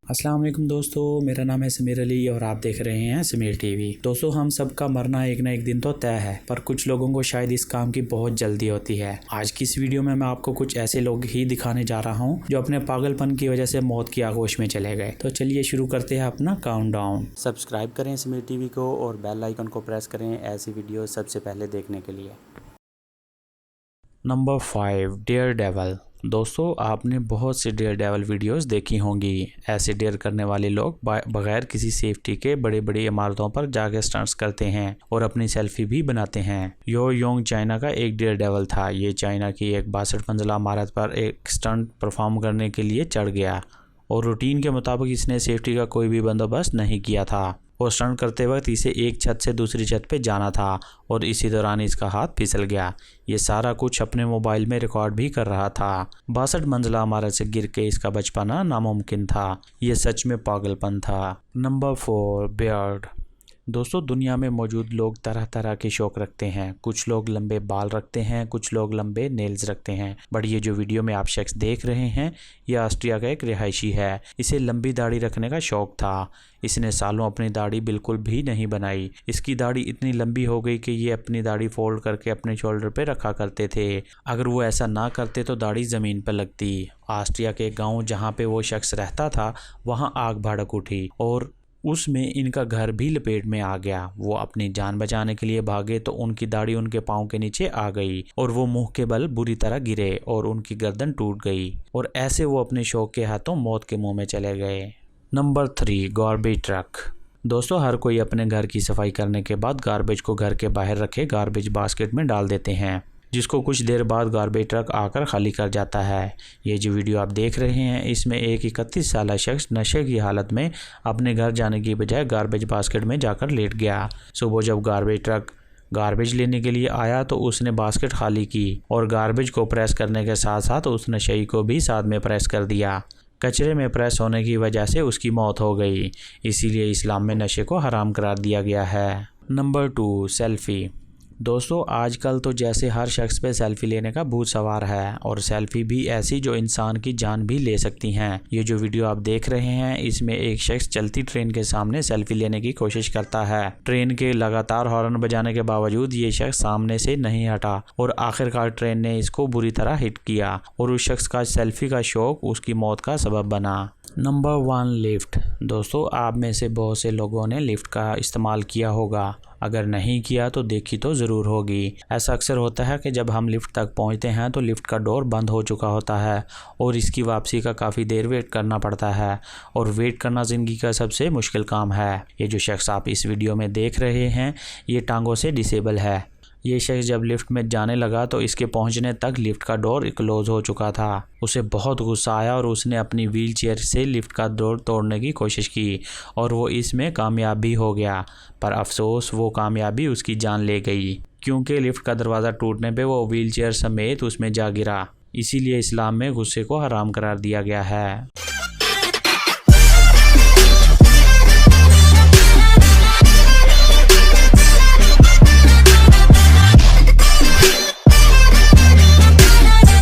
अस्सलाम वालेकुम दोस्तों, मेरा नाम है समीर अली और आप देख रहे हैं समीर टीवी। दोस्तों, हम सबका मरना एक ना एक दिन तो तय है, पर कुछ लोगों को शायद इस काम की बहुत जल्दी होती है। आज की इस वीडियो में मैं आपको कुछ ऐसे लोग ही दिखाने जा रहा हूं जो अपने पागलपन की वजह से मौत की आगोश में चले गए। तो चलिए शुरू करते हैं अपना काउंटडाउन। सब्सक्राइब करें समीर टीवी को और बेल आइकन को प्रेस करें ऐसी वीडियो सबसे पहले देखने के लिए। Number 5, daredevil. दोस्तों, आपने बहुत से डेयर डेवल वीडियोस देखी होंगी। ऐसे डेयर करने वाले लोग बगैर किसी सेफ्टी के बड़ी बड़ी इमारतों पर जाके स्टंट्स करते हैं और अपनी सेल्फी भी बनाते हैं। यो योंग चाइना का एक डेयर डेवल था। ये चाइना की एक 62 मंजिला इमारत पर एक स्टंट परफॉर्म करने के लिए चढ़ गया और रूटीन के मुताबिक इसने सेफ्टी का कोई भी बंदोबस्त नहीं किया था और स्टंट करते वक्त इसे एक छत से दूसरी छत पे जाना था और इसी दौरान इसका हाथ फिसल गया। ये सारा कुछ अपने मोबाइल में रिकॉर्ड भी कर रहा था। 62 मंजिला इमारत से गिर के इसका बच पाना नामुमकिन था। ये सच में पागलपन था। Number 4, beard. दोस्तों, दुनिया में मौजूद लोग तरह तरह के शौक रखते हैं। कुछ लोग लंबे बाल रखते हैं, कुछ लोग लंबे नेल्स रखते हैं। बट ये जो वीडियो में आप शख्स देख रहे हैं, यह ऑस्ट्रिया का एक रिहायशी है। इसे लंबी दाढ़ी रखने का शौक था। इसने सालों अपनी दाढ़ी बिल्कुल भी नहीं बनाई। इसकी दाढ़ी इतनी लंबी हो गई कि ये अपनी दाढ़ी फोल्ड करके अपने शोल्डर पे रखा करते थे। अगर वो ऐसा ना करते तो दाढ़ी ज़मीन पर लगती। ऑस्ट्रिया के गाँव जहाँ पे वो शख्स रहता था, वहाँ आग भड़क उठी और उसमें इनका घर भी लपेट में आ गया। वो अपनी जान बचाने के लिए भागे तो उनकी दाढ़ी उनके पाँव के नीचे आ गई और वो मुंह के बल बुरी तरह गिरे और उनकी गर्दन टूट गई और ऐसे वो अपने शौक के हाथों मौत के मुंह में चले गए। Number 3, garbage truck. दोस्तों, हर कोई अपने घर की सफाई करने के बाद गार्बेज को घर के बाहर रखे गार्बेज बास्केट में डाल देते हैं, जिसको कुछ देर बाद गार्बेज ट्रक आकर खाली कर जाता है। ये जो वीडियो आप देख रहे हैं, इसमें एक 31 साल शख्स नशे की हालत में अपने घर जाने की बजाय गार्बेज बास्केट में जाकर लेट गया। सुबह जब गार्बेज ट्रक गार्बेज लेने के लिए आया तो उसने बास्केट खाली की और गार्बेज को प्रेस करने के साथ साथ उस नशेई को भी साथ में प्रेस कर दिया। कचरे में प्रेस होने की वजह से उसकी मौत हो गई। इसीलिए इस्लाम में नशे को हराम करार दिया गया है। Number 2, selfie. दोस्तों, आजकल तो जैसे हर शख्स पे सेल्फी लेने का भूत सवार है और सेल्फी भी ऐसी जो इंसान की जान भी ले सकती हैं। ये जो वीडियो आप देख रहे हैं, इसमें एक शख्स चलती ट्रेन के सामने सेल्फी लेने की कोशिश करता है। ट्रेन के लगातार हॉर्न बजाने के बावजूद ये शख्स सामने से नहीं हटा और आखिरकार ट्रेन ने इसको बुरी तरह हिट किया और उस शख्स का सेल्फी का शौक उसकी मौत का सबब बना। Number 1, lift. दोस्तों, आप में से बहुत से लोगों ने लिफ्ट का इस्तेमाल किया होगा। अगर नहीं किया तो देखी तो ज़रूर होगी। ऐसा अक्सर होता है कि जब हम लिफ्ट तक पहुंचते हैं तो लिफ्ट का डोर बंद हो चुका होता है और इसकी वापसी का काफ़ी देर वेट करना पड़ता है और वेट करना ज़िंदगी का सबसे मुश्किल काम है। ये जो शख्स आप इस वीडियो में देख रहे हैं, ये टांगों से डिसेबल है। ये शख्स जब लिफ्ट में जाने लगा तो इसके पहुंचने तक लिफ्ट का डोर क्लोज हो चुका था। उसे बहुत गुस्सा आया और उसने अपनी व्हील चेयर से लिफ्ट का डोर तोड़ने की कोशिश की और वो इसमें कामयाब भी हो गया। पर अफसोस, वो कामयाबी उसकी जान ले गई क्योंकि लिफ्ट का दरवाज़ा टूटने पे वो व्हील चेयर समेत उसमें जा गिरा। इसीलिए इस्लाम में गुस्से को हराम करार दिया गया है।